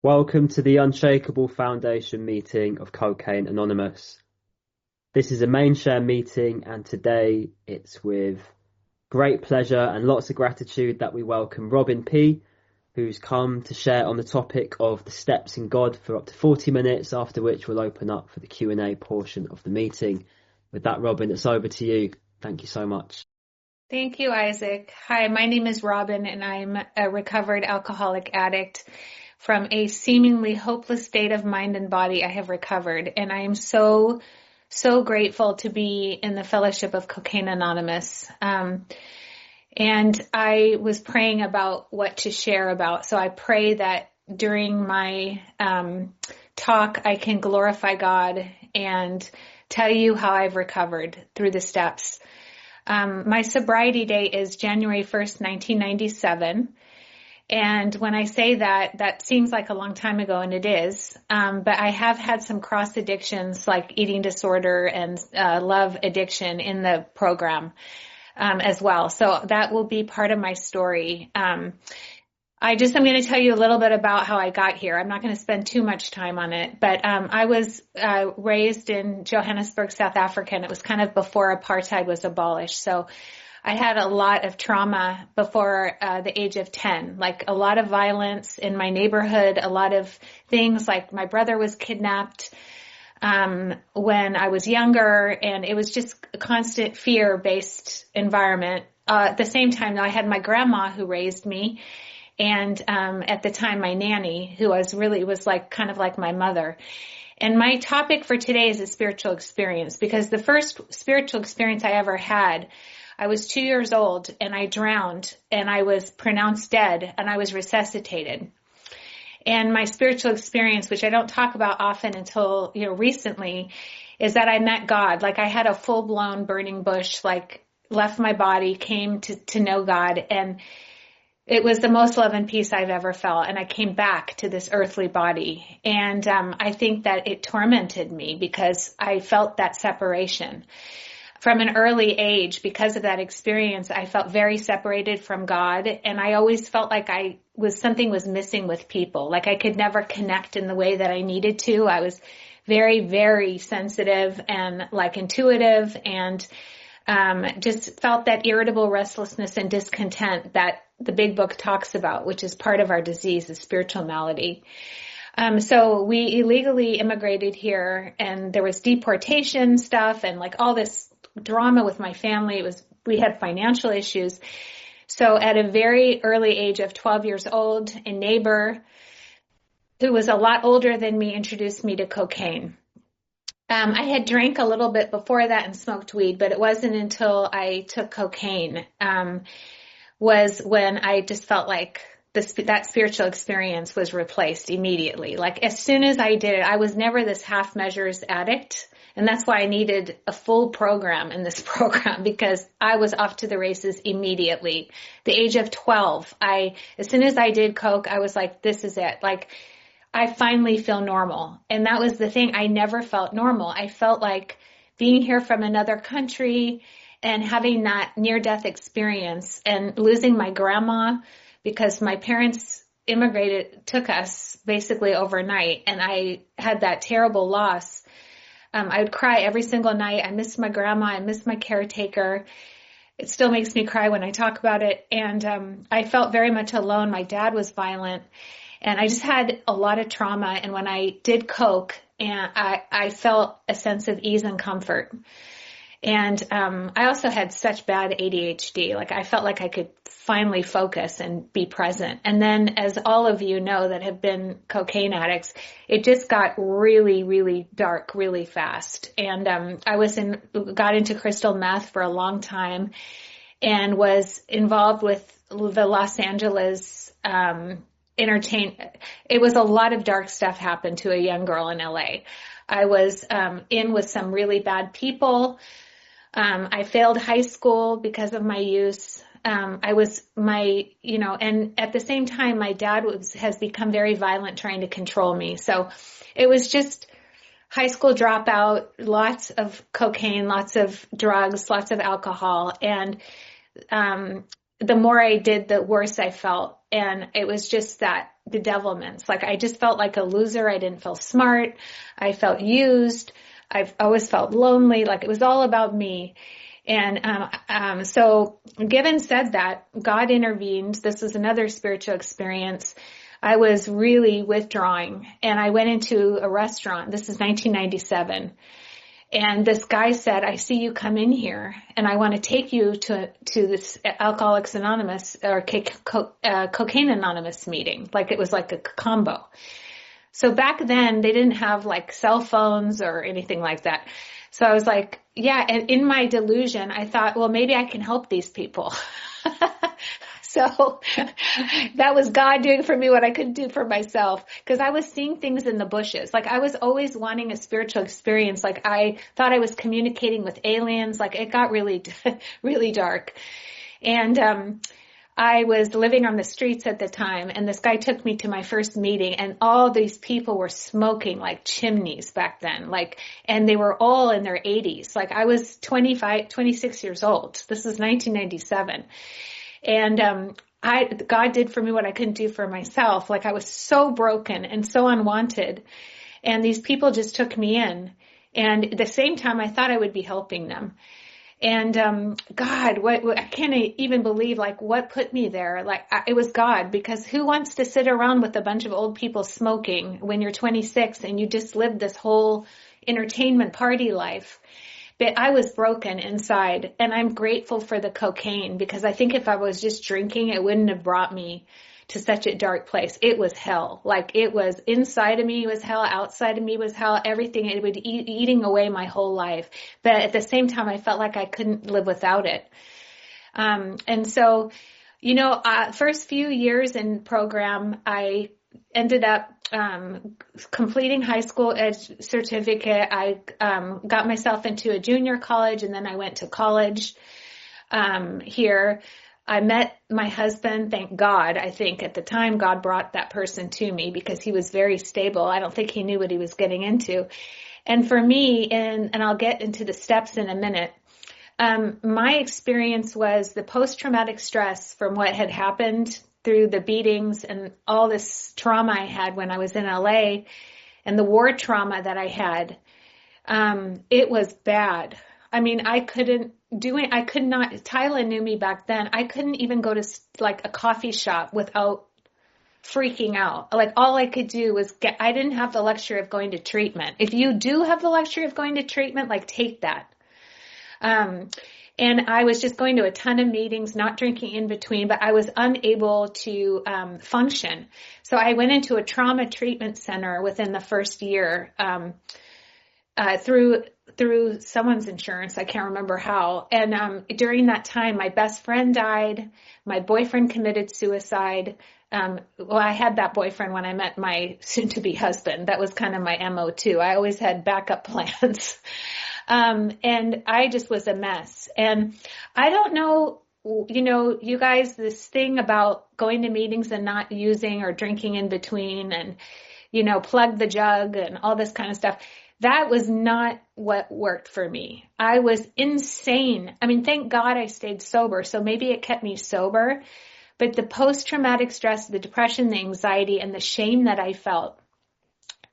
Welcome to the Unshakeable Foundation meeting of Cocaine Anonymous. This is a main share meeting, and today it's with great pleasure and lots of gratitude that we welcome Robin P., who's come to share on the topic of the steps in God for up to 40 minutes, after which we'll open up for the Q&A portion of the meeting. With that, Robin, it's over to you. Thank you so much. Thank you, Isaac. Hi, my name is Robin, and I'm a recovered alcoholic addict. From a seemingly hopeless state of mind and body, I have recovered, and I am so grateful to be in the fellowship of Cocaine Anonymous. And I was praying about what to share about, so I pray that during my talk, I can glorify God and tell you how I've recovered through the steps. My sobriety date is January 1st, 1997. And when I say that, that seems like a long time ago, and it is. But I have had some cross addictions like eating disorder and love addiction in the program as well. So that will be part of my story. I'm going to tell you a little bit about how I got here. I'm not going to spend too much time on it, but I was raised in Johannesburg, South Africa, and it was kind of before apartheid was abolished. So I had a lot of trauma before the age of 10, like a lot of violence in my neighborhood, a lot of things like my brother was kidnapped when I was younger, and it was just a constant fear-based environment. At the same time, I had my grandma who raised me, and at the time, my nanny, who was like kind of like my mother. And my topic for today is a spiritual experience, because the first spiritual experience I ever had, I was 2 years old and I drowned and I was pronounced dead and I was resuscitated. And my spiritual experience, which I don't talk about often until, recently, is that I met God. Like I had a full-blown burning bush, like left my body, came to know God, and it was the most love and peace I've ever felt. And I came back to this earthly body. And I think that it tormented me because I felt that separation. From an early age, because of that experience, I felt very separated from God. And I always felt like something was missing with people. Like I could never connect in the way that I needed to. I was very, very sensitive and like intuitive, and just felt that irritable restlessness and discontent that the big book talks about, which is part of our disease, the spiritual malady. So we illegally immigrated here, and there was deportation stuff and like all this drama with my family. We had financial issues. So at a very early age of 12 years old, a neighbor who was a lot older than me introduced me to cocaine. I had drank a little bit before that and smoked weed, but it wasn't until I took cocaine was when I just felt like that spiritual experience was replaced immediately. Like as soon as I did it, I was never this half measures addict. And that's why I needed a full program in this program, because I was off to the races immediately. The age of 12, as soon as I did coke, I was like, this is it. Like I finally feel normal. And that was the thing. I never felt normal. I felt like being here from another country and having that near-death experience and losing my grandma, because my parents took us basically overnight, and I had that terrible loss. I would cry every single night. I missed my grandma. I missed my caretaker. It still makes me cry when I talk about it. And I felt very much alone. My dad was violent, and I just had a lot of trauma. And when I did coke, and I felt a sense of ease and comfort. And I also had such bad ADHD. Like I felt like I could finally focus and be present. And then, as all of you know that have been cocaine addicts, it just got really, really dark really fast. And I got into crystal meth for a long time and was involved with the Los Angeles It was a lot of dark stuff happened to a young girl in LA. I was in with some really bad people. I failed high school because of my use. And at the same time, my dad has become very violent, trying to control me. So it was just high school dropout, lots of cocaine, lots of drugs, lots of alcohol. And the more I did, the worse I felt. And it was just that bedevilments. Like I just felt like a loser. I didn't feel smart. I felt used. I've always felt lonely. Like it was all about me. And so given said that, God intervened. This was another spiritual experience. I was really withdrawing, and I went into a restaurant. This is 1997. And this guy said, I see you come in here and I want to take you to this Alcoholics Anonymous or Cocaine Anonymous meeting. Like it was like a combo. So back then they didn't have like cell phones or anything like that. So I was like, yeah. And in my delusion, I thought, well, maybe I can help these people. So that was God doing for me what I couldn't do for myself, because I was seeing things in the bushes. Like I was always wanting a spiritual experience. Like I thought I was communicating with aliens. Like it got really, really dark. And I was living on the streets at the time, and this guy took me to my first meeting, and all these people were smoking like chimneys back then. Like, and they were all in their 80s. Like I was 26 years old. This is 1997. And God did for me what I couldn't do for myself. Like I was so broken and so unwanted. And these people just took me in. And at the same time, I thought I would be helping them. And God, I can't even believe like what put me there. Like it was God, because who wants to sit around with a bunch of old people smoking when you're 26 and you just lived this whole entertainment party life? But I was broken inside, and I'm grateful for the cocaine, because I think if I was just drinking, it wouldn't have brought me to such a dark place. It was hell. Like it was inside of me was hell, outside of me was hell, everything. It would eating away my whole life. But at the same time, I felt like I couldn't live without it. And so, first few years in program, I ended up completing high school certificate. I got myself into a junior college, and then I went to college here. I met my husband, thank God. I think at the time God brought that person to me, because he was very stable. I don't think he knew what he was getting into. And for me, and I'll get into the steps in a minute, my experience was the post-traumatic stress from what had happened through the beatings and all this trauma I had when I was in LA, and the war trauma that I had. It was bad. I mean, I could not, Tyla knew me back then. I couldn't even go to like a coffee shop without freaking out. Like all I could do was I didn't have the luxury of going to treatment. If you do have the luxury of going to treatment, like take that. And I was just going to a ton of meetings, not drinking in between, but I was unable to function. So I went into a trauma treatment center within the first year through someone's insurance. I can't remember how. And during that time, my best friend died. My boyfriend committed suicide. I had that boyfriend when I met my soon-to-be husband. That was kind of my MO too. I always had backup plans. And I just was a mess. And I don't know, you guys, this thing about going to meetings and not using or drinking in between and, plug the jug and all this kind of stuff. That was not what worked for me. I was insane. I mean, thank God I stayed sober. So maybe it kept me sober, but the post-traumatic stress, the depression, the anxiety, and the shame that I felt,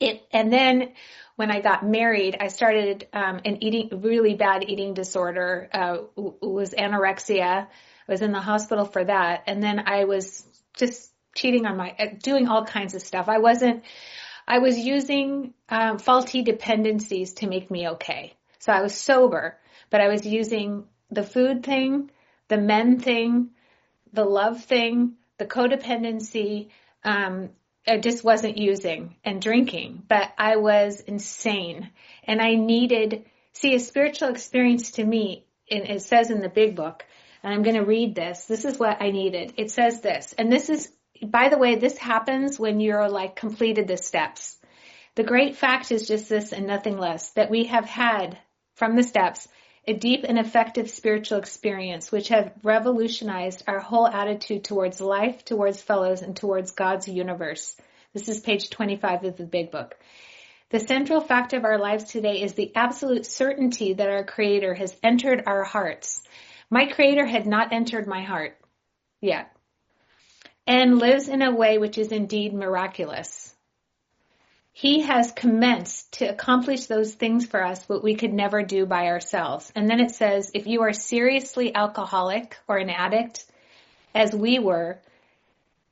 and then when I got married, I started an really bad eating disorder. It was anorexia. I was in the hospital for that. And then I was just cheating on doing all kinds of stuff. I was using faulty dependencies to make me okay. So I was sober, but I was using the food thing, the men thing, the love thing, the codependency. I just wasn't using and drinking, but I was insane. And I needed, a spiritual experience to me, and it says in the big book, and I'm going to read this. This is what I needed. It says this, and this is, by the way, this happens when you're like completed the steps. The great fact is just this and nothing less, that we have had from the steps a deep and effective spiritual experience which have revolutionized our whole attitude towards life, towards fellows, and towards God's universe. This is page 25 of the big book. The central fact of our lives today is the absolute certainty that our Creator has entered our hearts. My Creator had not entered my heart. yet, and lives in a way which is indeed miraculous. He has commenced to accomplish those things for us what we could never do by ourselves. And then it says, if you are seriously alcoholic or an addict, as we were,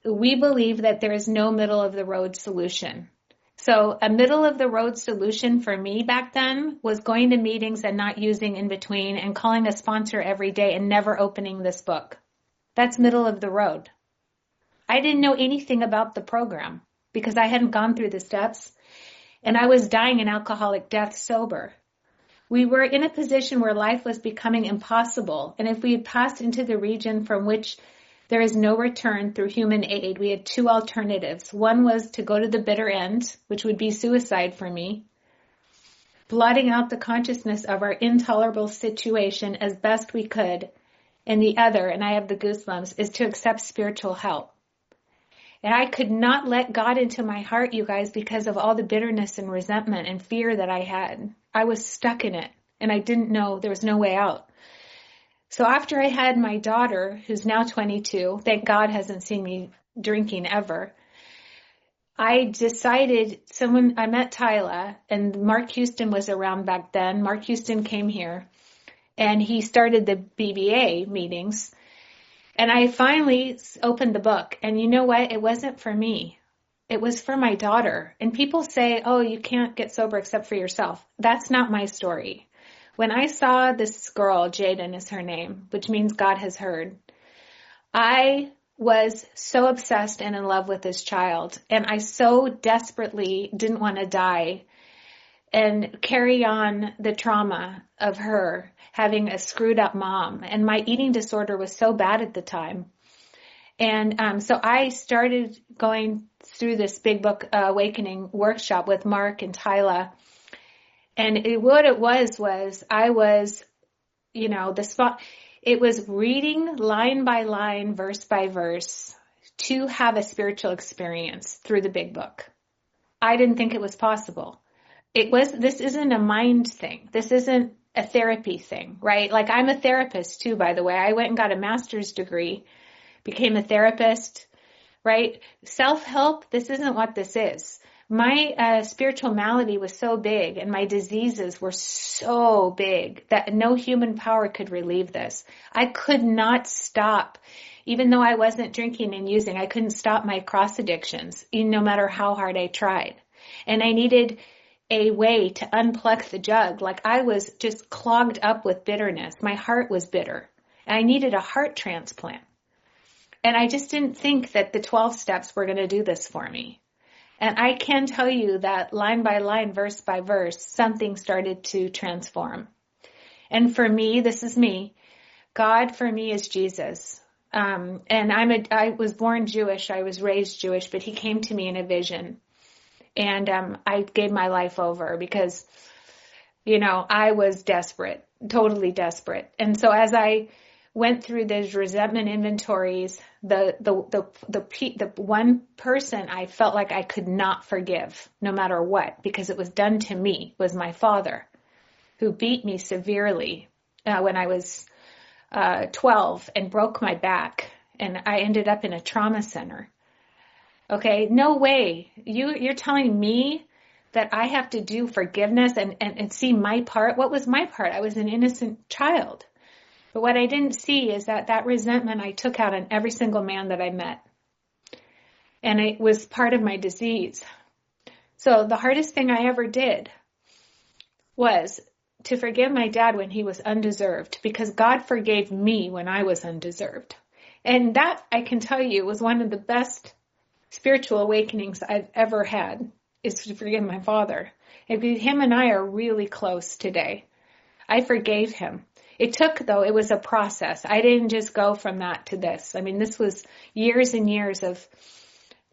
we believe that there is no middle of the road solution. So a middle of the road solution for me back then was going to meetings and not using in between and calling a sponsor every day and never opening this book. That's middle of the road. I didn't know anything about the program because I hadn't gone through the steps, and I was dying an alcoholic death sober. We were in a position where life was becoming impossible, and if we had passed into the region from which there is no return through human aid, we had two alternatives. One was to go to the bitter end, which would be suicide for me, blotting out the consciousness of our intolerable situation as best we could, and the other, and I have the goosebumps, is to accept spiritual help. And I could not let God into my heart, you guys, because of all the bitterness and resentment and fear that I had. I was stuck in it, and I didn't know there was no way out. So after I had my daughter, who's now 22, thank God hasn't seen me drinking ever, I decided I met Tyla, and Mark Houston was around back then. Mark Houston came here, and he started the BBA meetings. And I finally opened the book, and you know what? It wasn't for me. It was for my daughter. And people say, oh, you can't get sober except for yourself. That's not my story. When I saw this girl, Jaden is her name, which means God has heard, I was so obsessed and in love with this child. And I so desperately didn't want to die and carry on the trauma of her having a screwed up mom. And my eating disorder was so bad at the time. And so I started going through this Big Book Awakening workshop with Mark and Tyla. And what it was I was, it was reading line by line, verse by verse, to have a spiritual experience through the Big Book. I didn't think it was possible. This isn't a mind thing. This isn't a therapy thing, right? Like, I'm a therapist too, by the way. I went and got a master's degree, became a therapist, right? Self-help, this isn't what this is. My spiritual malady was so big and my diseases were so big that no human power could relieve this. I could not stop. Even though I wasn't drinking and using, I couldn't stop my cross addictions, no matter how hard I tried. And I needed a way to unplug the jug. Like, I was just clogged up with bitterness. My heart was bitter. And I needed a heart transplant. And I just didn't think that the 12 steps were going to do this for me. And I can tell you that line by line, verse by verse, something started to transform. And for me, this is me. God for me is Jesus. And I was born Jewish. I was raised Jewish, but he came to me in a vision. And I gave my life over because, I was desperate, totally desperate. And so as I went through those resentment inventories, the one person I felt like I could not forgive, no matter what, because it was done to me, was my father, who beat me severely when I was 12 and broke my back, and I ended up in a trauma center. Okay, no way. You're telling me that I have to do forgiveness and see my part? What was my part? I was an innocent child. But what I didn't see is that resentment I took out on every single man that I met. And it was part of my disease. So the hardest thing I ever did was to forgive my dad when he was undeserved, because God forgave me when I was undeserved. And that, I can tell you, was one of the best spiritual awakenings I've ever had, is to forgive my father. Him and I are really close today. I forgave him. It took, though, it was a process. I didn't just go from that to this. I mean, this was years and years of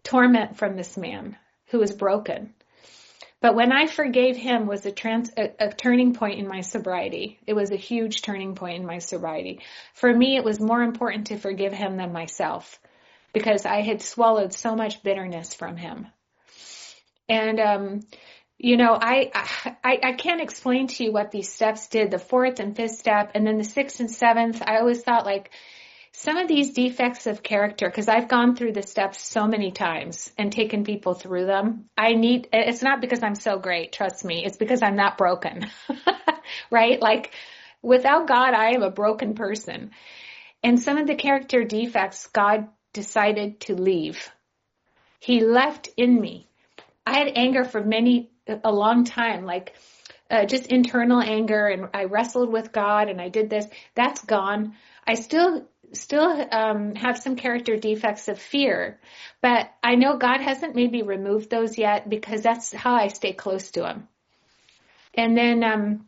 torment from this man who was broken. But when I forgave him was a turning point in my sobriety. It was a huge turning point in my sobriety. For me, it was more important to forgive him than myself, because I had swallowed so much bitterness from him. And, I can't explain to you what these steps did, the 4th and 5th step, and then the 6th and 7th. I always thought, like, some of these defects of character, because I've gone through the steps so many times and taken people through them. It's not because I'm so great, trust me. It's because I'm not broken, right? Like without God, I am a broken person. And some of the character defects, God decided to leave. He left in me. I had anger for a long time, like just internal anger, and I wrestled with God and I did this. That's gone. I still have some character defects of fear, but I know God hasn't maybe removed those yet because that's how I stay close to him. And then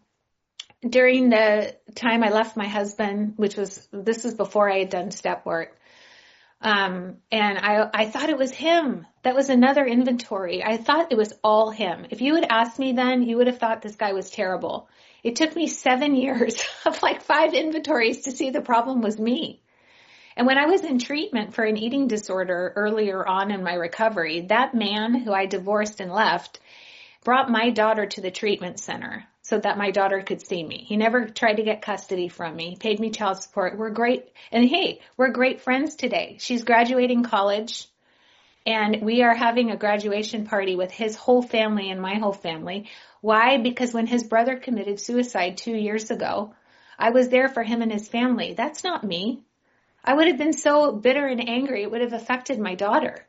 during the time I left my husband, this was before I had done step work, and I thought it was him. That was another inventory. I thought it was all him. If you had asked me then, you would have thought this guy was terrible. It took me 7 years of like 5 inventories to see the problem was me. And when I was in treatment for an eating disorder earlier on in my recovery, that man who I divorced and left brought my daughter to the treatment center so that my daughter could see me. He never tried to get custody from me, paid me child support. We're great. And hey, we're great friends today. She's graduating college and we are having a graduation party with his whole family and my whole family. Why? Because when his brother committed suicide 2 years ago, I was there for him and his family. That's not me. I would have been so bitter and angry, it would have affected my daughter,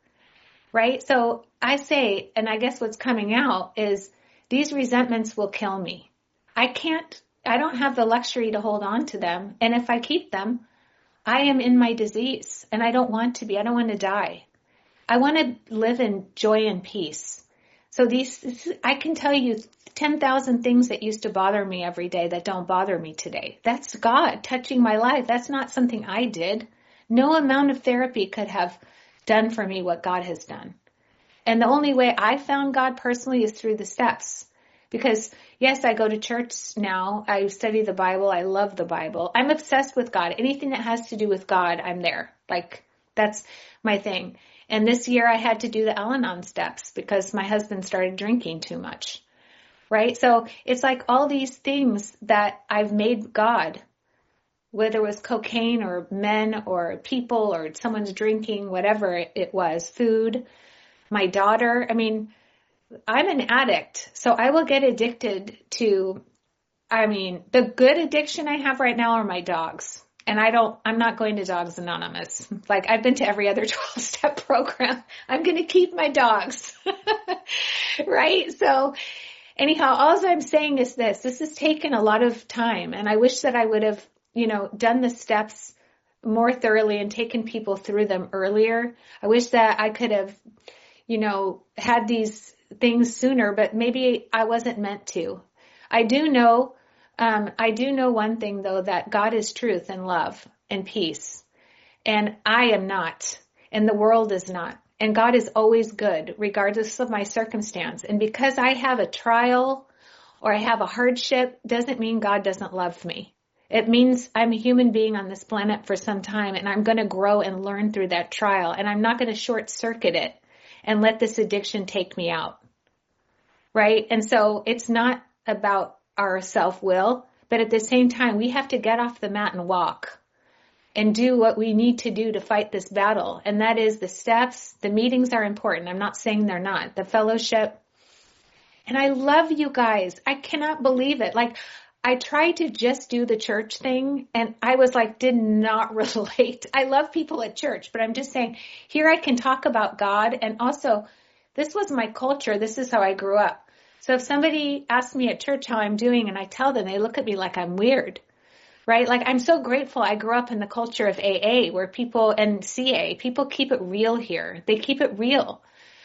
right? So I say, and I guess what's coming out is these resentments will kill me. I don't have the luxury to hold on to them. And if I keep them, I am in my disease and I don't want to be. I don't want to die. I want to live in joy and peace. So I can tell you 10,000 things that used to bother me every day that don't bother me today. That's God touching my life. That's not something I did. No amount of therapy could have done for me what God has done. And the only way I found God personally is through the steps. Because yes, I go to church now. I study the Bible. I love the Bible. I'm obsessed with God. Anything that has to do with God, I'm there. Like that's my thing. And this year I had to do the Al-Anon steps because my husband started drinking too much. Right? So it's like all these things that I've made God, whether it was cocaine or men or people or someone's drinking, whatever it was, food, my daughter. I mean, I'm an addict, so I will get addicted to, the good addiction I have right now are my dogs. And I'm not going to Dogs Anonymous. Like I've been to every other 12-step program. I'm going to keep my dogs. Right? So anyhow, all I'm saying is this has taken a lot of time. And I wish that I would have, done the steps more thoroughly and taken people through them earlier. I wish that I could have, had these things sooner, but maybe I wasn't meant to. I do know one thing though, that God is truth and love and peace. And I am not, and the world is not. And God is always good, regardless of my circumstance. And because I have a trial or I have a hardship, doesn't mean God doesn't love me. It means I'm a human being on this planet for some time, and I'm going to grow and learn through that trial. And I'm not going to short circuit it and let this addiction take me out. Right? And so it's not about our self-will, but at the same time, we have to get off the mat and walk and do what we need to do to fight this battle. And that is the steps. The meetings are important. I'm not saying they're not. The fellowship. And I love you guys. I cannot believe it. Like, I tried to just do the church thing, and I was like, did not relate. I love people at church, but I'm just saying, here I can talk about God. And also, this was my culture. This is how I grew up. So if somebody asks me at church how I'm doing and I tell them, they look at me like I'm weird, right? Like I'm so grateful I grew up in the culture of AA where and CA, people keep it real here. They keep it real.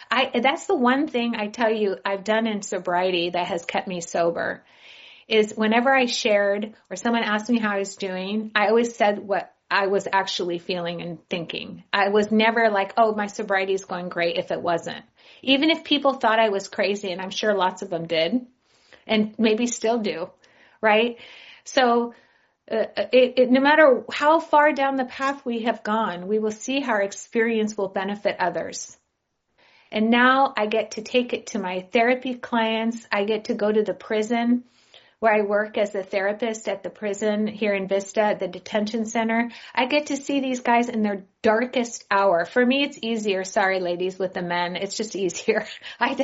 That's the one thing I tell you I've done in sobriety that has kept me sober is whenever I shared or someone asked me how I was doing, I always said what I was actually feeling and thinking. I was never like, oh, my sobriety is going great if it wasn't. Even if people thought I was crazy, and I'm sure lots of them did, and maybe still do, right? So no matter how far down the path we have gone, we will see how our experience will benefit others. And now I get to take it to my therapy clients. I get to go to the prison where I work as a therapist at the prison here in Vista, at the detention center. I get to see these guys in their darkest hour. For me, it's easier. Sorry, ladies, with the men. It's just easier. I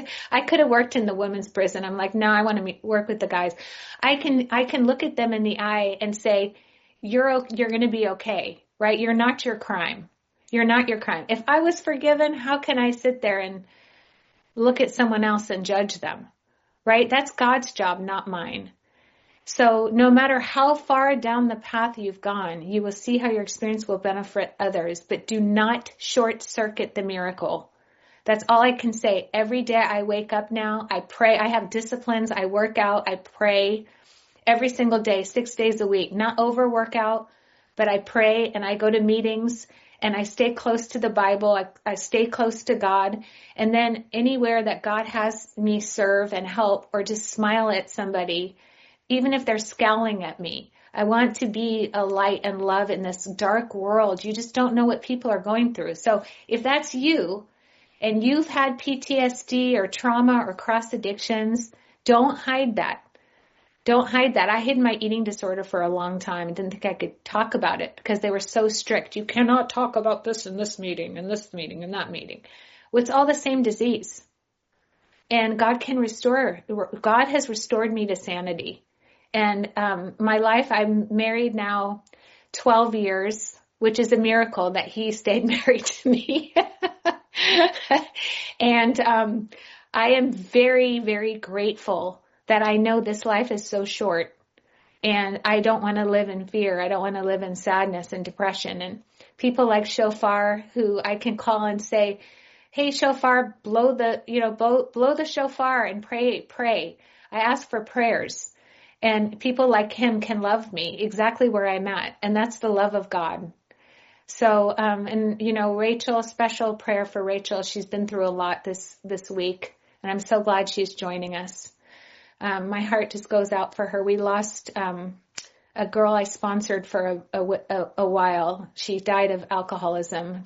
could have worked in the women's prison. I'm like, no, I want to work with the guys. I can look at them in the eye and say, you're going to be okay, right? You're not your crime. You're not your crime. If I was forgiven, how can I sit there and look at someone else and judge them, right? That's God's job, not mine. So no matter how far down the path you've gone, you will see how your experience will benefit others, but do not short circuit the miracle. That's all I can say. Every day I wake up now, I pray, I have disciplines, I work out, I pray every single day, 6 days a week, not over workout, but I pray and I go to meetings and I stay close to the Bible. I stay close to God. And then anywhere that God has me serve and help or just smile at somebody, even if they're scowling at me. I want to be a light and love in this dark world. You just don't know what people are going through. So if that's you and you've had PTSD or trauma or cross addictions, don't hide that. Don't hide that. I hid my eating disorder for a long time and didn't think I could talk about it because they were so strict. You cannot talk about this in this meeting and this meeting and that meeting. Well, it's all the same disease. And God can restore. God has restored me to sanity. And my life, I'm married now 12 years, which is a miracle that he stayed married to me. And I am very, very grateful that I know this life is so short. And I don't want to live in fear. I don't want to live in sadness and depression. And people like Shofar, who I can call and say, hey, Shofar, blow the shofar and pray. I ask for prayers. And people like him can love me exactly where I'm at. And that's the love of God. So, Rachel, special prayer for Rachel. She's been through a lot this week. And I'm so glad she's joining us. My heart just goes out for her. We lost a girl I sponsored for a while. She died of alcoholism.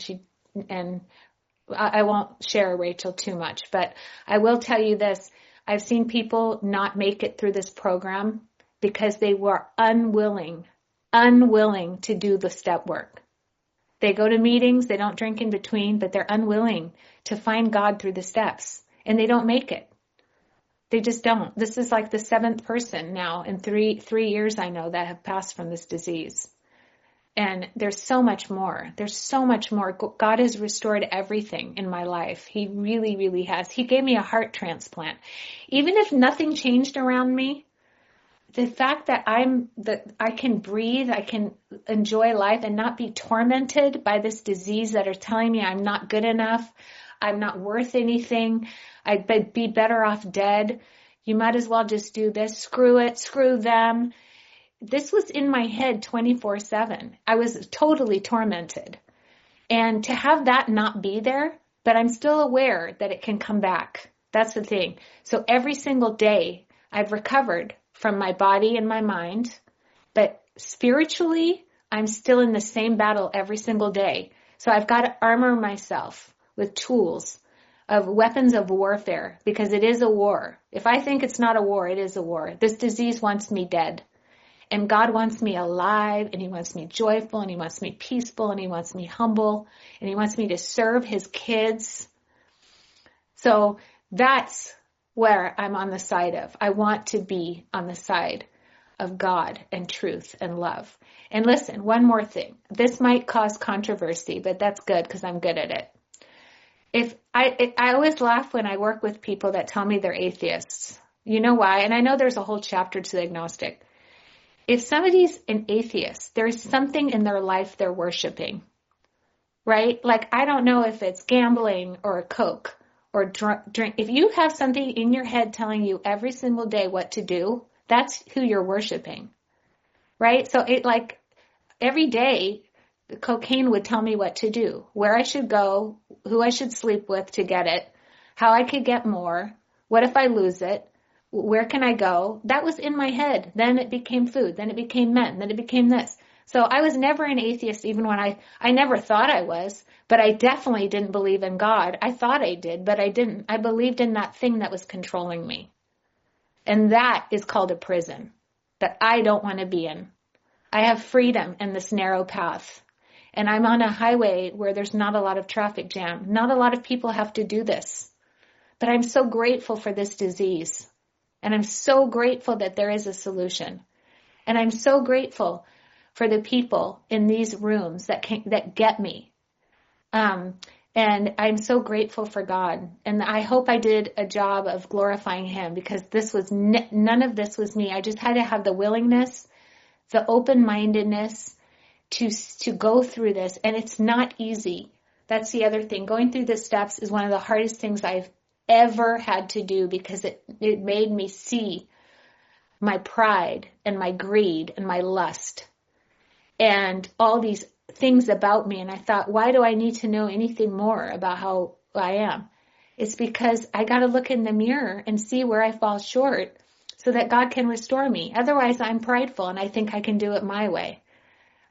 I won't share Rachel too much, but I will tell you this. I've seen people not make it through this program because they were unwilling to do the step work. They go to meetings, they don't drink in between, but they're unwilling to find God through the steps, and they don't make it. They just don't. This is like the 7th person now in three years I know that have passed from this disease. And there's so much more. There's so much more. God has restored everything in my life. He really, really has. He gave me a heart transplant. Even if nothing changed around me, the fact that I can breathe, I can enjoy life and not be tormented by this disease that are telling me I'm not good enough, I'm not worth anything, I'd be better off dead. You might as well just do this. Screw it. Screw them. This was in my head 24/7. I was totally tormented. And to have that not be there, but I'm still aware that it can come back. That's the thing. So every single day I've recovered from my body and my mind, but spiritually I'm still in the same battle every single day. So I've got to armor myself with tools of weapons of warfare because it is a war. If I think it's not a war, it is a war. This disease wants me dead. And God wants me alive, and he wants me joyful, and he wants me peaceful, and he wants me humble, and he wants me to serve his kids. So that's where I'm on the side of. I want to be on the side of God and truth and love. And listen, one more thing. This might cause controversy, but that's good because I'm good at it. I always laugh when I work with people that tell me they're atheists. You know why? And I know there's a whole chapter to the agnostic. If somebody's an atheist, there's something in their life they're worshiping, right? Like, I don't know if it's gambling or a Coke or drink. If you have something in your head telling you every single day what to do, that's who you're worshiping, right? So every day, cocaine would tell me what to do, where I should go, who I should sleep with to get it, how I could get more, what if I lose it, where can I go? That was in my head. Then it became food. Then it became men. Then it became this. So I was never an atheist even when I never thought I was, but I definitely didn't believe in God. I thought I did, but I didn't. I believed in that thing that was controlling me. And that is called a prison. that I don't want to be in. I have freedom in this narrow path. And I'm on a highway where there's not a lot of traffic jam. Not a lot of people have to do this. But I'm so grateful for this disease. And I'm so grateful that there is a solution. And I'm so grateful for the people in these rooms that get me. And I'm so grateful for God. And I hope I did a job of glorifying Him, because this was none of this was me. I just had to have the willingness, the open-mindedness to go through this. And it's not easy. That's the other thing. Going through the steps is one of the hardest things I've ever had to do, because it made me see my pride and my greed and my lust and all these things about me. And I thought, why do I need to know anything more about how I am? It's because I got to look in the mirror and see where I fall short so that God can restore me. Otherwise, I'm prideful and I think I can do it my way.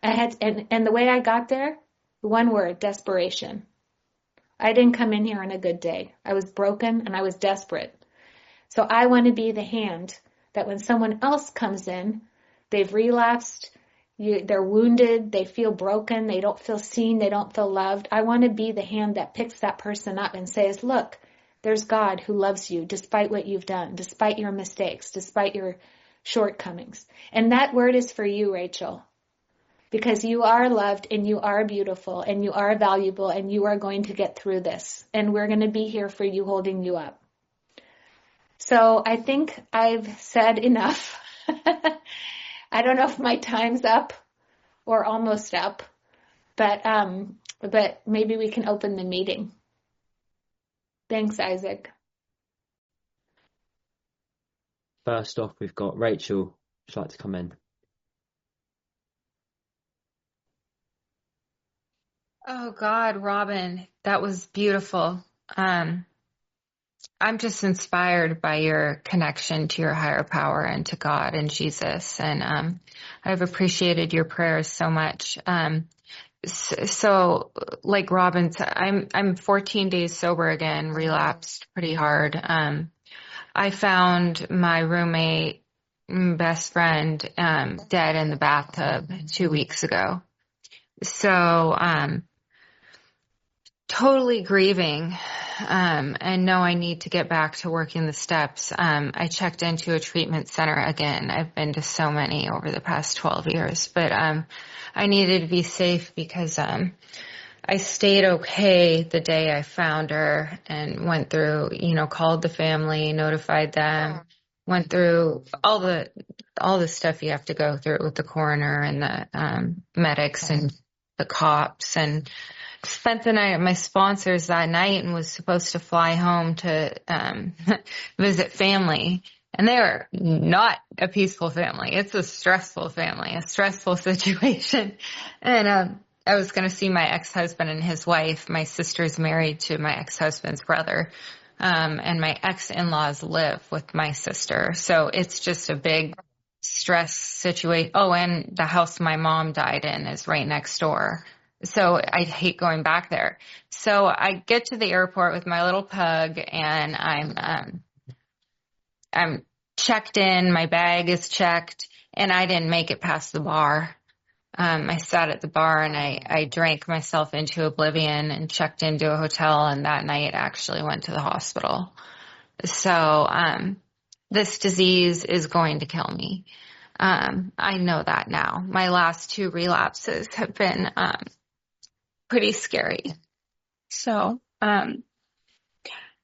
And the way I got there, one word: desperation. I didn't come in here on a good day. I was broken and I was desperate. So I want to be the hand that when someone else comes in, they've relapsed, they're wounded, they feel broken, they don't feel seen, they don't feel loved. I want to be the hand that picks that person up and says, look, there's God who loves you despite what you've done, despite your mistakes, despite your shortcomings. And that word is for you, Rachel, because you are loved and you are beautiful and you are valuable and you are going to get through this. And we're going to be here for you, holding you up. So I think I've said enough. I don't know if my time's up or almost up, but maybe we can open the meeting. Thanks, Isaac. First off, we've got Rachel. Would you like to come in? Oh God, Robin, that was beautiful. I'm just inspired by your connection to your higher power and to God and Jesus. And I've appreciated your prayers so much. So like Robin said, I'm 14 days sober again, relapsed pretty hard. I found my roommate, best friend, dead in the bathtub 2 weeks ago. So, totally grieving, and know I need to get back to working the steps. I checked into a treatment center again. I've been to so many over the past 12 years, but I needed to be safe because I stayed okay the day I found her and went through, called the family, notified them, went through all the stuff you have to go through with the coroner and the medics and the cops, and spent the night at my sponsors that night and was supposed to fly home to visit family. And they were not a peaceful family. It's a stressful family, a stressful situation. And I was going to see my ex-husband and his wife. My sister's married to my ex-husband's brother. And my ex-in-laws live with my sister. So it's just a big stress situation. Oh, and the house my mom died in is right next door. So I hate going back there. So I get to the airport with my little pug, and I'm checked in. My bag is checked, and I didn't make it past the bar. I sat at the bar and I drank myself into oblivion and checked into a hotel, and that night actually went to the hospital. So this disease is going to kill me. I know that now. My last 2 relapses have been pretty scary. So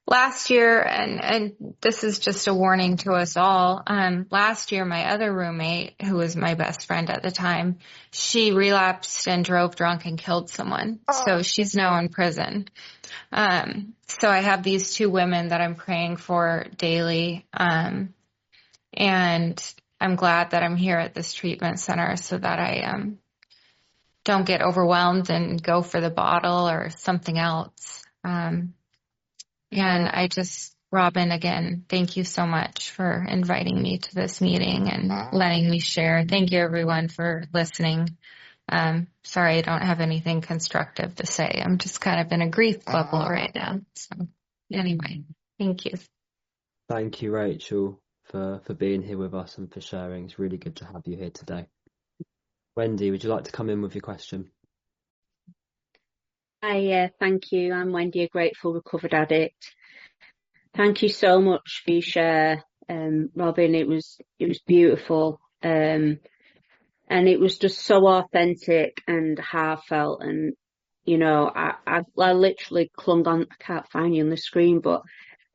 last year, and this is just a warning to us all, last year my other roommate, who was my best friend at the time, she relapsed and drove drunk and killed someone. So she's now in prison. So I have these 2 women that I'm praying for daily, and I'm glad that I'm here at this treatment center so that I don't get overwhelmed and go for the bottle or something else. And Robin, again, thank you so much for inviting me to this meeting and letting me share. Thank you, everyone, for listening. Sorry, I don't have anything constructive to say. I'm just kind of in a grief bubble right now. So anyway, thank you. Thank you, Rachel. for being here with us and for sharing. It's really good to have you here today. Wendy, would you like to come in with your question? Hi, thank you. I'm Wendy, a grateful recovered addict. Thank you so much for your share, Robin. It was beautiful, and it was just so authentic and heartfelt. And I literally clung on. I can't find you on the screen, but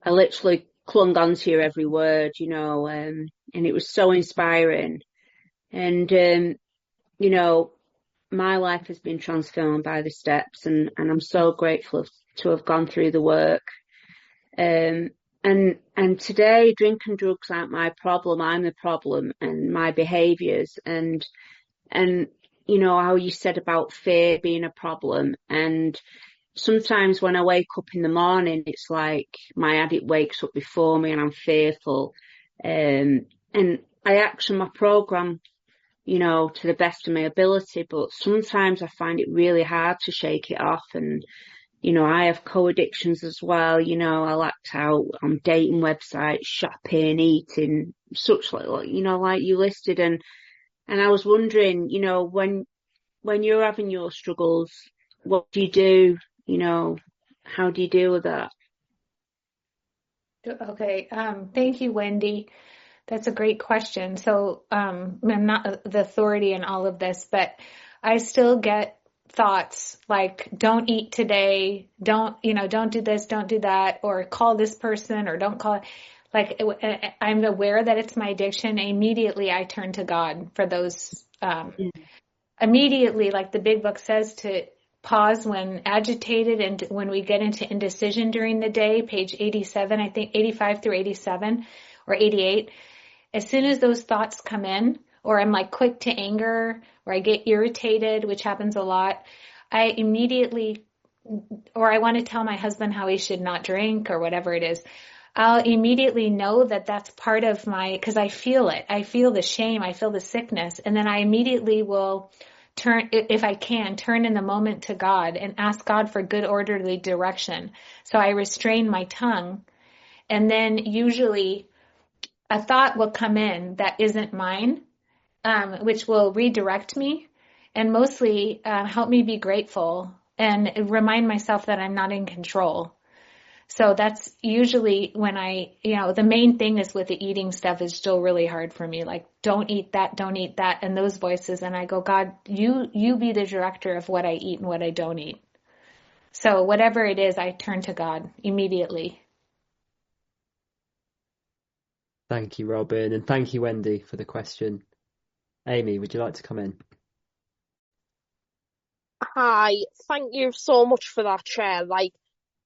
I literally clung on to your every word. And it was so inspiring. And my life has been transformed by the steps, and I'm so grateful to have gone through the work. And today, drink and drugs aren't my problem. I'm the problem, and my behaviours, and how you said about fear being a problem. And sometimes when I wake up in the morning, it's like my addict wakes up before me, and I'm fearful. And I action my program, to the best of my ability, but sometimes I find it really hard to shake it off. And I have co-addictions as well. I act out on dating websites, shopping, eating, such like you listed. And I was wondering, when you're having your struggles, what do you do? How do you deal with that? Okay. Thank you, Wendy. That's a great question. So, I'm not the authority in all of this, but I still get thoughts like, don't eat today, don't do this, don't do that, or call this person, or don't call it. Like, I'm aware that it's my addiction. Immediately I turn to God for those, immediately, like the big book says, to pause when agitated and when we get into indecision during the day, page 87, I think 85 through 87 or 88. As soon as those thoughts come in, or I'm like quick to anger, or I get irritated, which happens a lot, I immediately, or I want to tell my husband how he should not drink or whatever it is, I'll immediately know that that's part of because I feel it. I feel the shame. I feel the sickness. And then I immediately will turn, if I can, turn in the moment to God and ask God for good orderly direction. So I restrain my tongue, and then usually a thought will come in that isn't mine, which will redirect me and mostly help me be grateful and remind myself that I'm not in control. So that's usually when the main thing is with the eating stuff is still really hard for me. Like, don't eat that, and those voices. And I go, God, you be the director of what I eat and what I don't eat. So whatever it is, I turn to God immediately. Thank you, Robin, and thank you, Wendy, for the question. Amy, would you like to come in? Hi, thank you so much for that share. Like,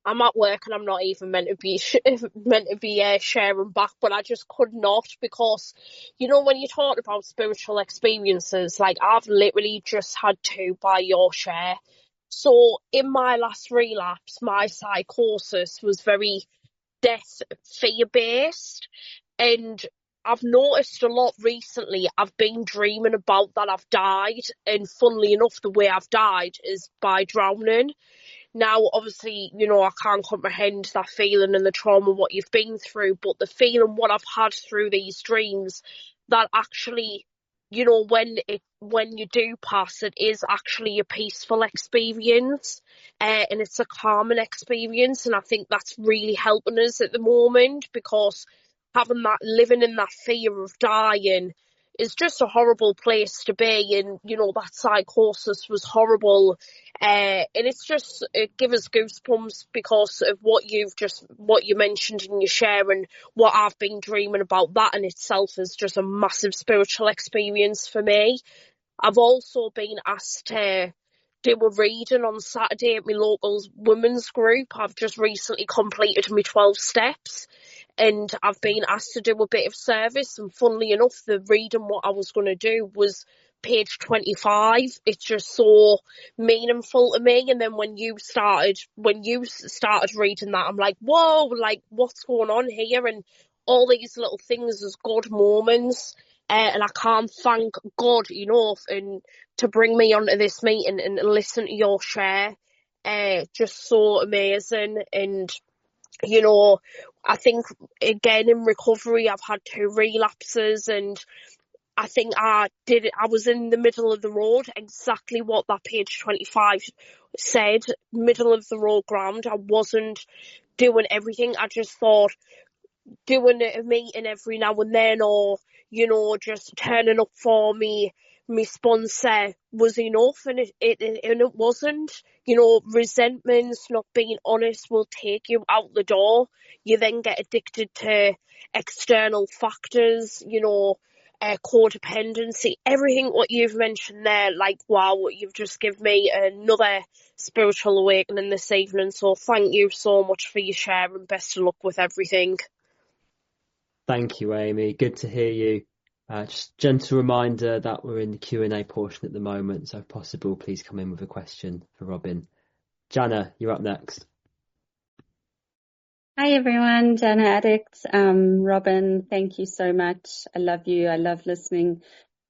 I'm at work and I'm not even meant to be sharing back, but I just could not, because when you talk about spiritual experiences, like I've literally just had two by your share. So in my last relapse, my psychosis was very death fear based, and I've noticed a lot recently. I've been dreaming about that I've died, and funnily enough, the way I've died is by drowning. Now, obviously, I can't comprehend that feeling and the trauma, what you've been through, but the feeling what I've had through these dreams, that actually, when you do pass, it is actually a peaceful experience, and it's a calming experience, and I think that's really helping us at the moment, because living in that fear of dying is just a horrible place to be, and that psychosis was horrible, and it gives us goosebumps because of what you mentioned in your share, and what I've been dreaming about. That in itself is just a massive spiritual experience for me. I've also been asked to do a reading on Saturday at my local women's group. I've just recently completed my 12 steps, and I've been asked to do a bit of service, and funnily enough, the reading what I was going to do was page 25. It's just so meaningful to me. And then when you started reading that, I'm like, whoa, like, what's going on here? And all these little things as good moments. And I can't thank God enough and to bring me onto this meeting and listen to your share. Just so amazing. And I think again in recovery I've had 2 relapses, and I think I was in the middle of the road, exactly what that page 25 said, middle of the road ground. I wasn't doing everything. I just thought doing a meeting every now and then, or, just turning up for me, my sponsor was enough, and it wasn't. Resentments, not being honest will take you out the door. You then get addicted to external factors, codependency, everything what you've mentioned there. Like, wow, you've just given me another spiritual awakening this evening. So thank you so much for your share, and best of luck with everything. Thank you, Amy. Good to hear you. Just gentle reminder that we're in the Q&A portion at the moment, so if possible, please come in with a question for Robin. Jana, you're up next. Hi everyone, Jana Addict. Robin, thank you so much. I love you. I love listening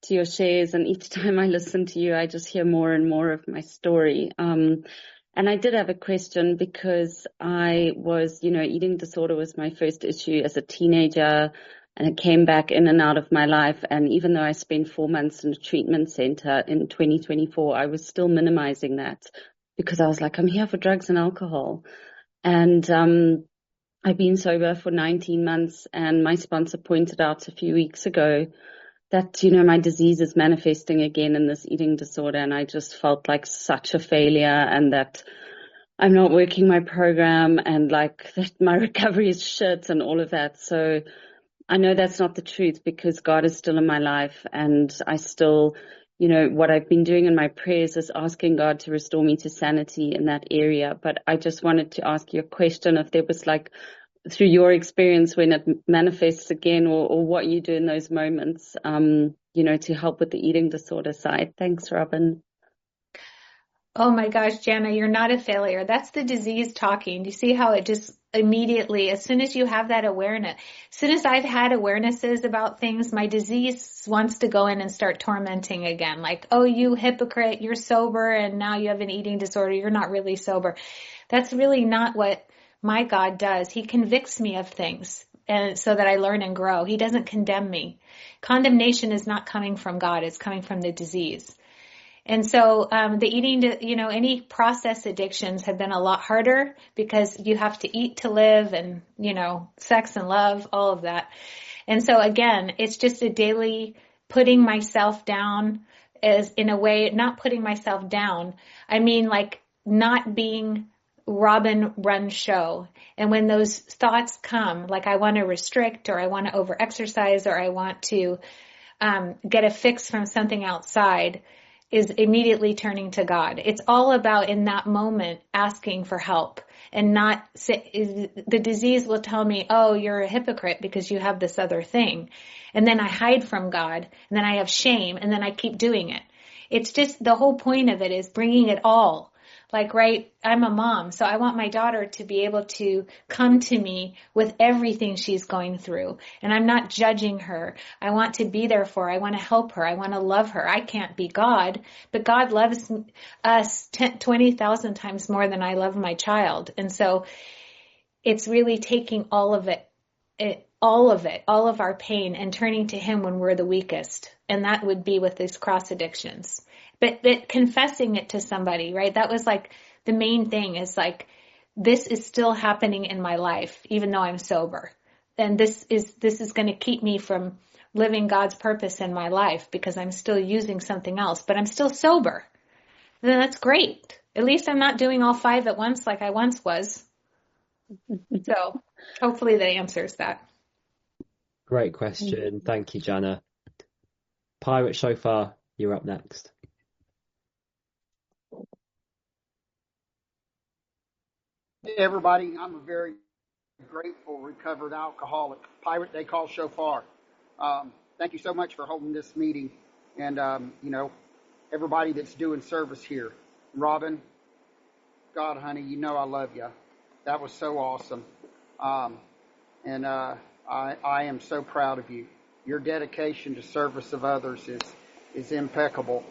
to your shares, and each time I listen to you, I just hear more and more of my story. And I did have a question because I was, eating disorder was my first issue as a teenager, and it came back in and out of my life. And even though I spent 4 months in a treatment center in 2024, I was still minimizing that because I was like, I'm here for drugs and alcohol. And I've been sober for 19 months, and my sponsor pointed out a few weeks ago that, my disease is manifesting again in this eating disorder, and I just felt like such a failure, and that I'm not working my program, and like that my recovery is shit and all of that. So I know that's not the truth, because God is still in my life, and I still, what I've been doing in my prayers is asking God to restore me to sanity in that area. But I just wanted to ask you a question, if there was like, through your experience when it manifests again, or what you do in those moments, to help with the eating disorder side. Thanks, Robin. Oh my gosh, Jana, you're not a failure. That's the disease talking. Do you see how it just immediately, as soon as you have that awareness, as soon as I've had awarenesses about things, my disease wants to go in and start tormenting again. Like, oh, you hypocrite, you're sober and now you have an eating disorder. You're not really sober. That's really not what my God does. He convicts me of things, and so that I learn and grow. He doesn't condemn me. Condemnation is not coming from God. It's coming from the disease. And so the eating, any processed addictions have been a lot harder, because you have to eat to live, and, sex and love, all of that. And so again, it's just a daily putting myself down, as in a way, not putting myself down. I mean, like, not being Robin run show. And when those thoughts come, like I want to restrict, or I want to overexercise, or I want to get a fix from something outside, is immediately turning to God. It's all about, in that moment, asking for help, and not the disease will tell me, oh, you're a hypocrite because you have this other thing. And then I hide from God, and then I have shame, and then I keep doing it. It's just, the whole point of it is bringing it all. Like, right, I'm a mom, so I want my daughter to be able to come to me with everything she's going through. And I'm not judging her. I want to be there for her. I want to help her. I want to love her. I can't be God, but God loves us 20,000 times more than I love my child. And so it's really taking all of our pain, and turning to Him when we're the weakest. And that would be with these cross addictions. But confessing it to somebody, right? That was like the main thing, is like, this is still happening in my life, even though I'm sober. And this is going to keep me from living God's purpose in my life, because I'm still using something else, but I'm still sober. Then that's great. At least I'm not doing all 5 at once like I once was. So hopefully that answers that. Great question. Thank you, Jana. Pirate Shofar, you're up next. Hey everybody, I'm a very grateful recovered alcoholic. Pirate they call Shofar. Thank you so much for holding this meeting, and everybody that's doing service here. Robin, God, honey, I love you. That was so awesome, and I am so proud of you. Your dedication to service of others is impeccable,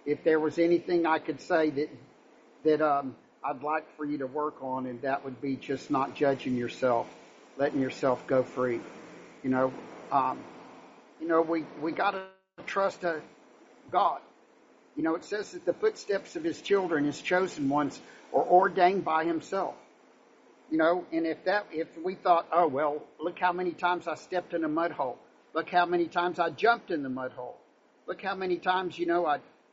if there was anything I could say that I'd like for you to work on, and that would be just not judging yourself, letting yourself go free. You know, um, we got to trust God. You know, it says that the footsteps of his children, his chosen ones, are ordained by himself. You know, and if we thought, oh, well, look how many times I stepped in a mud hole. Look how many times I jumped in the mud hole. Look how many times,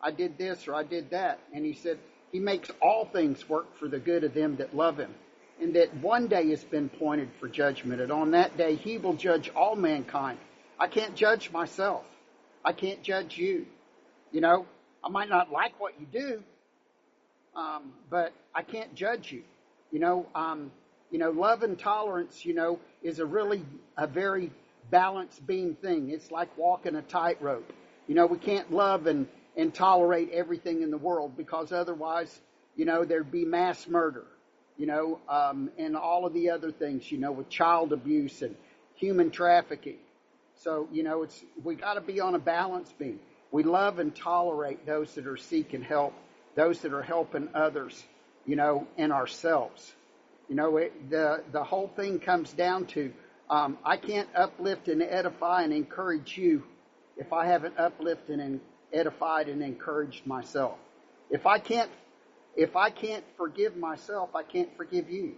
I did this or I did that. And he said, he makes all things work for the good of them that love him. And that one day has been appointed for judgment. And on that day, he will judge all mankind. I can't judge myself. I can't judge you. You know, I might not like what you do, but I can't judge you. Love and tolerance, is a very balanced being thing. It's like walking a tightrope. We can't love and tolerate everything in the world, because otherwise, there'd be mass murder, and all of the other things, with child abuse and human trafficking. So, we got to be on a balance beam. We love and tolerate those that are seeking help, those that are helping others, and ourselves. The whole thing comes down to, I can't uplift and edify and encourage you if I haven't uplifted and edified and encouraged myself. If I can't forgive myself, I can't forgive you,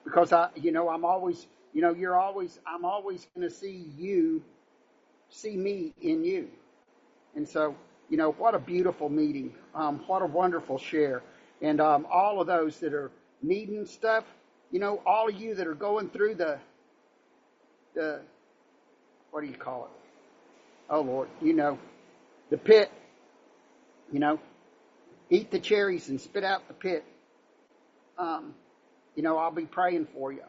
because I'm always going to see me in you. And so, what a beautiful meeting. What a wonderful share. And all of those that are needing stuff, all of you that are going through the what do you call it? Oh, Lord, the pit, eat the cherries and spit out the pit. I'll be praying for you.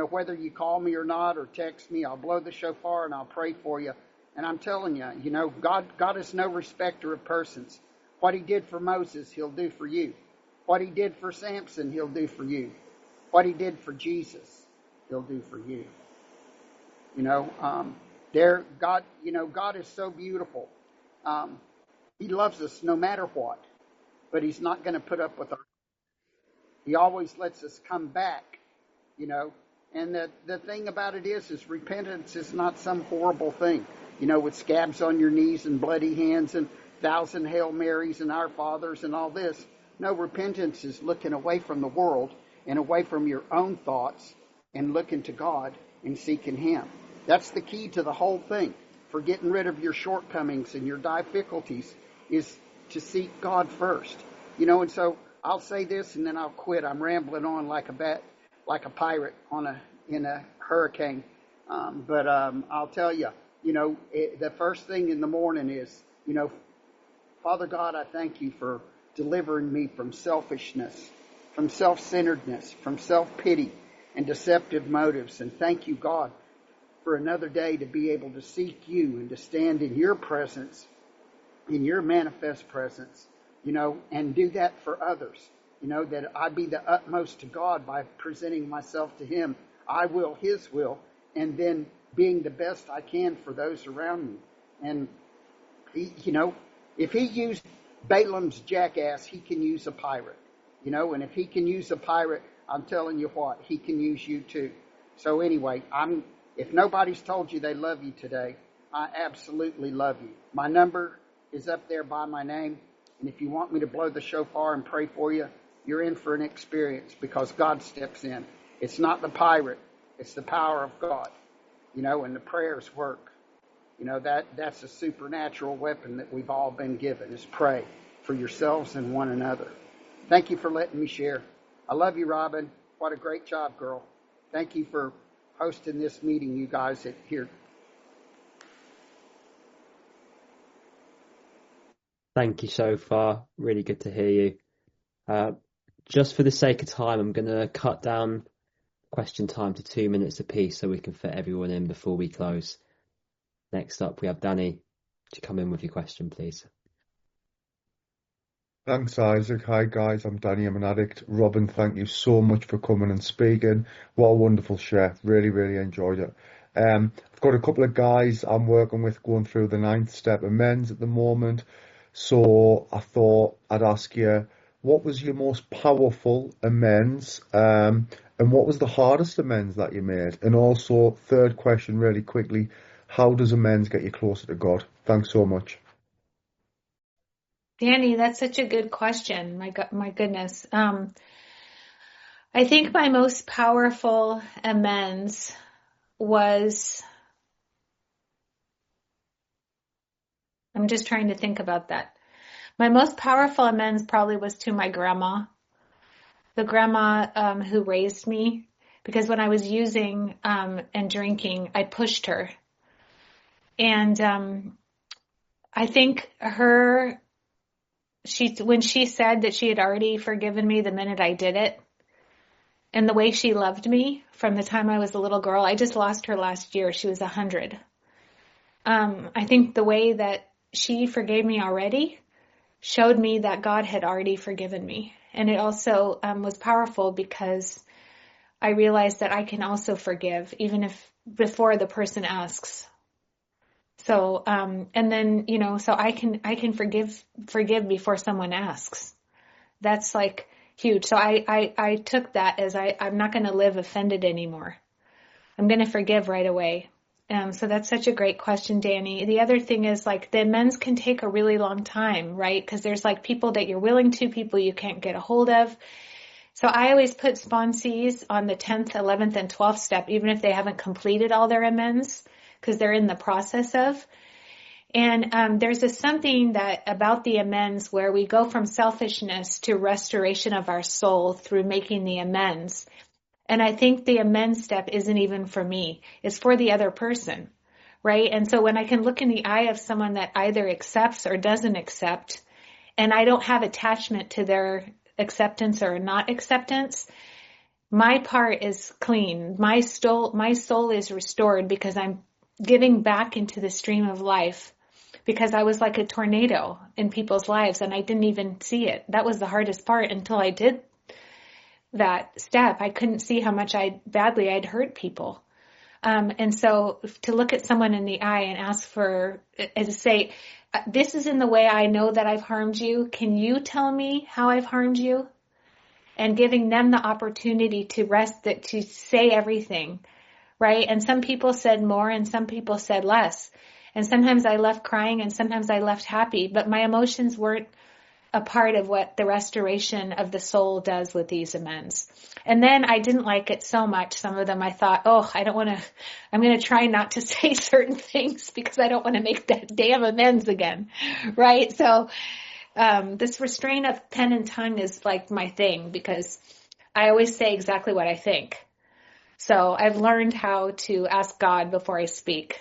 Whether you call me or not or text me, I'll blow the shofar and I'll pray for you. And I'm telling you, God is no respecter of persons. What he did for Moses, he'll do for you. What he did for Samson, he'll do for you. What he did for Jesus, he'll do for you. God is so beautiful. He loves us no matter what, but he's not going to put up with our. He always lets us come back, And the thing about it is repentance is not some horrible thing, with scabs on your knees and bloody hands and 1,000 Hail Marys and Our Fathers and all this. No, repentance is looking away from the world and away from your own thoughts and looking to God and seeking him. That's the key to the whole thing. For getting rid of your shortcomings and your difficulties is to seek God first. And so I'll say this and then I'll quit. I'm rambling on like a pirate in a hurricane. But I'll tell you, the first thing in the morning is, Father God, I thank you for delivering me from selfishness, from self-centeredness, from self-pity and deceptive motives. And thank you, God, for another day to be able to seek you and to stand in your presence, in your manifest presence, and do that for others. That I be the utmost to God by presenting myself to him. I will his will, and then being the best I can for those around me. And if he used Balaam's jackass, he can use a pirate. And if he can use a pirate, I'm telling you what, he can use you too. So anyway, if nobody's told you they love you today, I absolutely love you. My number is up there by my name. And if you want me to blow the shofar and pray for you, you're in for an experience, because God steps in. It's not the pirate. It's the power of God, and the prayers work. That's a supernatural weapon that we've all been given, is pray for yourselves and one another. Thank you for letting me share. I love you, Robin. What a great job, girl. Thank you for hosting this meeting, you guys here. Thank you so far. Really good to hear you. Just for the sake of time, I'm going to cut down question time to 2 minutes apiece so we can fit everyone in before we close. Next up, we have Danny. Would you come in with your question, please? Thanks, Isaac. Hi, guys. I'm Danny. I'm an addict. Robin, thank you so much for coming and speaking. What a wonderful share. Really, really enjoyed it. I've got a couple of guys I'm working with going through the 9th step amends at the moment. So I thought I'd ask you, what was your most powerful amends, and what was the hardest amends that you made? And also, third question, really quickly, how does amends get you closer to God? Thanks so much. Danny, that's such a good question. My goodness. I think my most powerful amends was, I'm just trying to think about that. My most powerful amends probably was to my grandma, the grandma who raised me, because when I was using and drinking, I pushed her. And I think when she said that she had already forgiven me the minute I did it, and the way she loved me from the time I was a little girl, I just lost her last year. She was 100. I think the way that she forgave me already showed me that God had already forgiven me. And it also was powerful because I realized that I can also forgive, even if before the person asks. So, and then, so I can forgive before someone asks. That's like huge. So I took that as I'm not going to live offended anymore. I'm going to forgive right away. So that's such a great question, Danny. The other thing is like the amends can take a really long time, right? Because there's like people that you're willing to, people you can't get a hold of. So I always put sponsees on the 10th, 11th, and 12th step, even if they haven't completed all their amends, because they're in the process of. And there's something that about the amends where we go from selfishness to restoration of our soul through making the amends. And I think the amends step isn't even for me. It's for the other person, right? And so when I can look in the eye of someone that either accepts or doesn't accept, and I don't have attachment to their acceptance or not acceptance, my part is clean. My soul is restored because I'm giving back into the stream of life, because I was like a tornado in people's lives and I didn't even see it. That was the hardest part until I did that step. I couldn't see how much badly I'd hurt people. And so to look at someone in the eye and ask for, and to say, this is in the way I know that I've harmed you. Can you tell me how I've harmed you? And giving them the opportunity to say everything, right? And some people said more and some people said less. And sometimes I left crying and sometimes I left happy, but my emotions weren't a part of what the restoration of the soul does with these amends. And then I didn't like it so much. Some of them I thought, I'm going to try not to say certain things because I don't want to make that damn amends again. Right? So, this restraint of pen and tongue is like my thing because I always say exactly what I think. So I've learned how to ask God before I speak.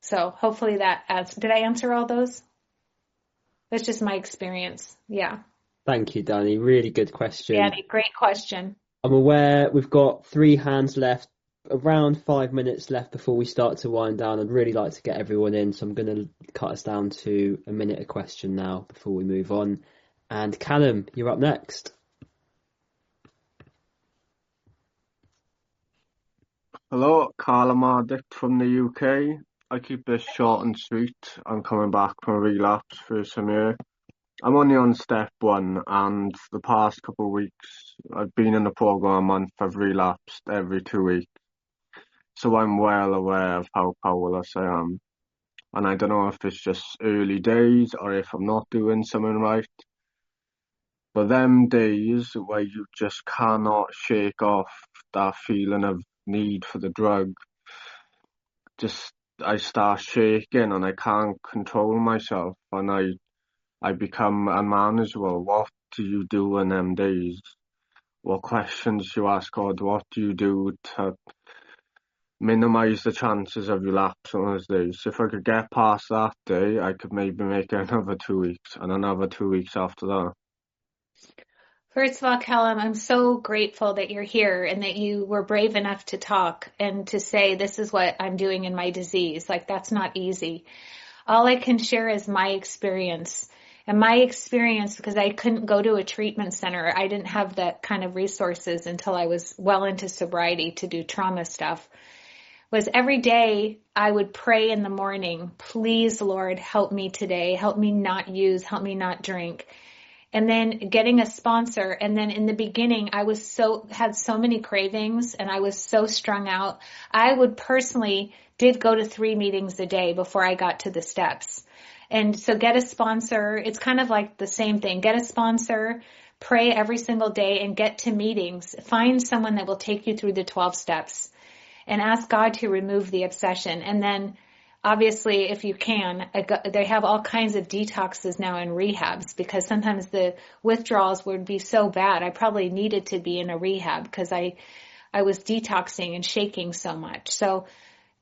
So hopefully did I answer all those? That's just my experience. Yeah. Thank you, Danny. Really good question. Danny, great question. I'm aware we've got 3 hands left, around 5 minutes left before we start to wind down. I'd really like to get everyone in, so I'm going to cut us down to a minute a question now before we move on. And Callum, you're up next. Hello, Callum Addict from the UK. I keep this short and sweet. I'm coming back from a relapse for some year. I'm only on step 1, and the past couple of weeks I've been in the program a month. I've relapsed every 2 weeks, so I'm well aware of how powerless I am. And I don't know if it's just early days or if I'm not doing something right. But them days where you just cannot shake off that feeling of need for the drug, I start shaking and I can't control myself, and I become unmanageable. What do you do in them days? What questions do you ask God? What do you do to minimize the chances of relapse on those days? If I could get past that day, I could maybe make it another 2 weeks and another 2 weeks after that. First of all, Callum, I'm so grateful that you're here and that you were brave enough to talk and to say, this is what I'm doing in my disease. Like, that's not easy. All I can share is my experience. And my experience, because I couldn't go to a treatment center, I didn't have that kind of resources until I was well into sobriety to do trauma stuff, was every day I would pray in the morning, please, Lord, help me today. Help me not use, help me not drink. and then getting a sponsor. And then in the beginning, I had so many cravings and I was so strung out. I would personally did go to 3 meetings a day before I got to the steps. And so get a sponsor. It's kind of like the same thing. Get a sponsor, pray every single day, and get to meetings. Find someone that will take you through the 12 steps and ask God to remove the obsession. And then obviously, if you can, they have all kinds of detoxes now in rehabs, because sometimes the withdrawals would be so bad. I probably needed to be in a rehab because I was detoxing and shaking so much. So,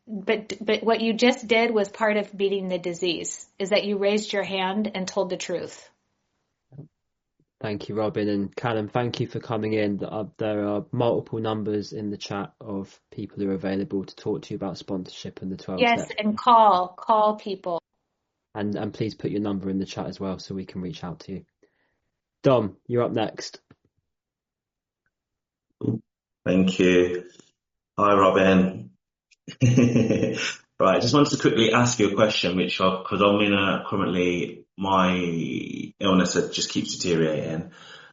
but what you just did was part of beating the disease, is that you raised your hand and told the truth. Thank you, Robin. And Callum, thank you for coming in. There are multiple numbers in the chat of people who are available to talk to you about sponsorship and the 12 Yes, steps. and call people. And please put your number in the chat as well so we can reach out to you. Dom, you're up next. Thank you. Hi, Robin. Right, I just wanted to quickly ask you a question, because currently my illness just keeps deteriorating,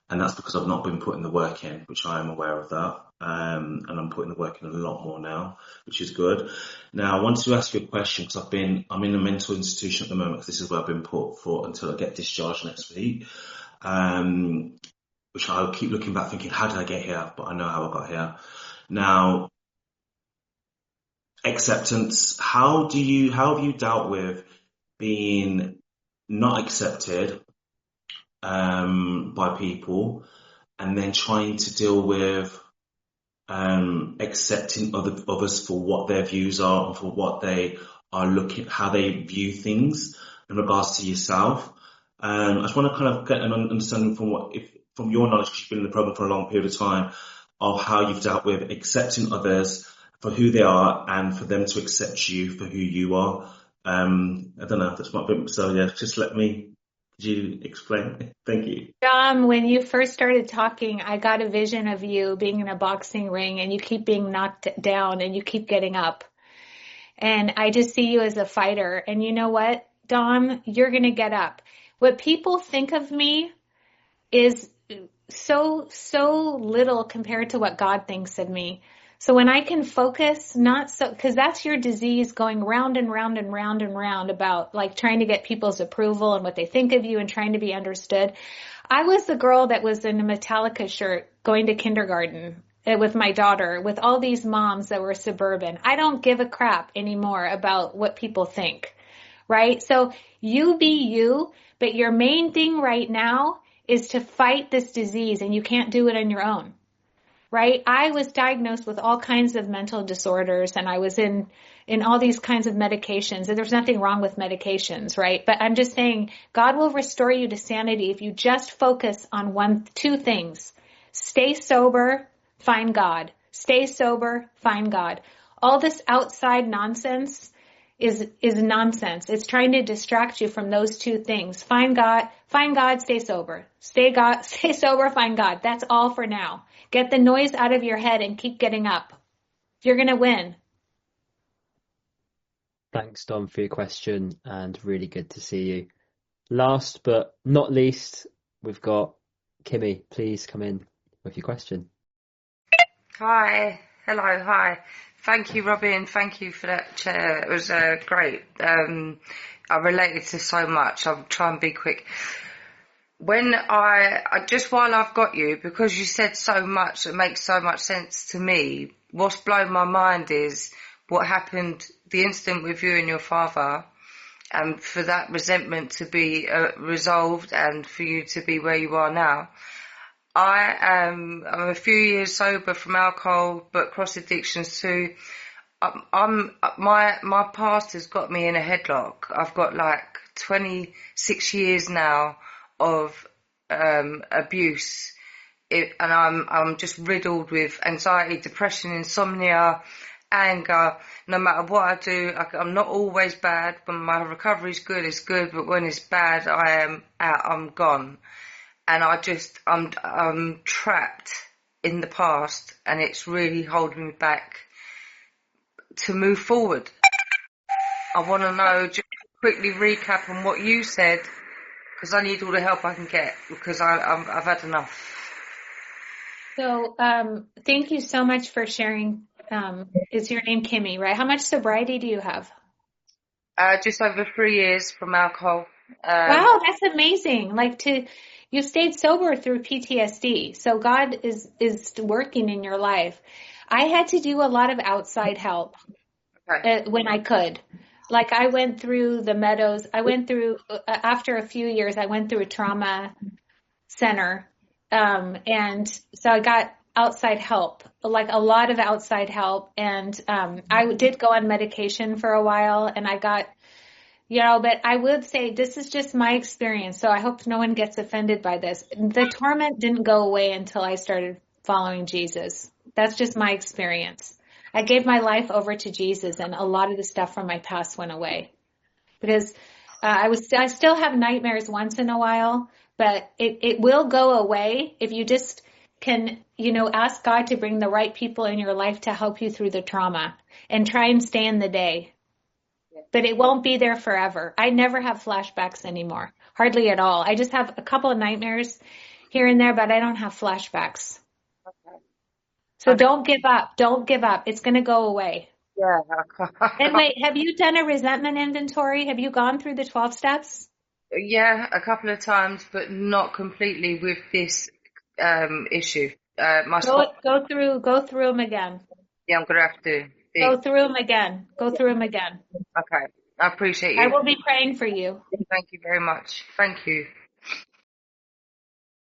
and that's because I've not been putting the work in, which I am aware of that, and I'm putting the work in a lot more now, which is good. Now, I wanted to ask you a question because I'm in a mental institution at the moment, because this is where I've been put for until I get discharged next week, which I'll keep looking back thinking, how did I get here? But I know how I got here. Now, acceptance. How have you dealt with being not accepted by people, and then trying to deal with accepting others for what their views are and for what they are how they view things in regards to yourself? I just want to kind of get an understanding from your knowledge, because you've been in the program for a long period of time, of how you've dealt with accepting others for who they are and for them to accept you for who you are. I don't know, that's my bit. So yeah, could you explain? Thank you. Dom, when you first started talking, I got a vision of you being in a boxing ring and you keep being knocked down and you keep getting up. And I just see you as a fighter. And you know what, Dom, you're going to get up. What people think of me is so little compared to what God thinks of me. So when I can focus, because that's your disease, going round and round and round and round about like trying to get people's approval and what they think of you and trying to be understood. I was the girl that was in a Metallica shirt going to kindergarten with my daughter, with all these moms that were suburban. I don't give a crap anymore about what people think, right? So you be you, but your main thing right now is to fight this disease, and you can't do it on your own, right? I was diagnosed with all kinds of mental disorders, and I was in all these kinds of medications, and there's nothing wrong with medications, right? But I'm just saying God will restore you to sanity if you just focus on two things. Stay sober, find God. Stay sober, find God. All this outside nonsense is nonsense. It's trying to distract you from those two things. Find God, stay sober. Stay sober, find God. That's all for now. Get the noise out of your head and keep getting up. You're going to win. Thanks, Dom, for your question, and really good to see you. Last but not least, we've got Kimmy. Please come in with your question. Hi. Hello. Hi. Thank you, Robin. Thank you for that chair. It was great. I related to so much. I'll try and be quick. When I just while I've got you, because you said so much that makes so much sense to me, what's blown my mind is what happened, the incident with you and your father, and for that resentment to be resolved and for you to be where you are now. I'm a few years sober from alcohol, but cross addictions too. My past has got me in a headlock. I've got like 26 years now of abuse, and I'm just riddled with anxiety, depression, insomnia, anger. No matter what I do, I'm not always bad. When my recovery's good, it's good, but when it's bad, I am out. I'm gone. And I'm trapped in the past, and it's really holding me back to move forward. I want to know, just quickly recap on what you said, because I need all the help I can get because I've had enough. So, thank you so much for sharing. Is your name Kimmy, right? How much sobriety do you have? Just over 3 years from alcohol. Wow, that's amazing. You stayed sober through PTSD. So God is working in your life. I had to do a lot of outside help Okay. when I could. Like I went through the Meadows. After a few years, I went through a trauma center. And so I got outside help, like a lot of outside help. And I did go on medication for a while, and I got, but I would say this is just my experience. So I hope no one gets offended by this. The torment didn't go away until I started following Jesus. That's just my experience. I gave my life over to Jesus, and a lot of the stuff from my past went away because I still have nightmares once in a while, but it will go away if you just can, ask God to bring the right people in your life to help you through the trauma and try and stay in the day. But it won't be there forever. I never have flashbacks anymore, hardly at all. I just have a couple of nightmares here and there, but I don't have flashbacks. Okay. So don't give up. Don't give up. It's going to go away. Yeah. And wait, have you done a resentment inventory? Have you gone through the 12 steps? Yeah, a couple of times, but not completely with this issue. Go through them again. Yeah, I'm gonna have to. Go through them again. Go through them again. Okay. I appreciate I you. will be praying for you. Thank you very much. Thank you.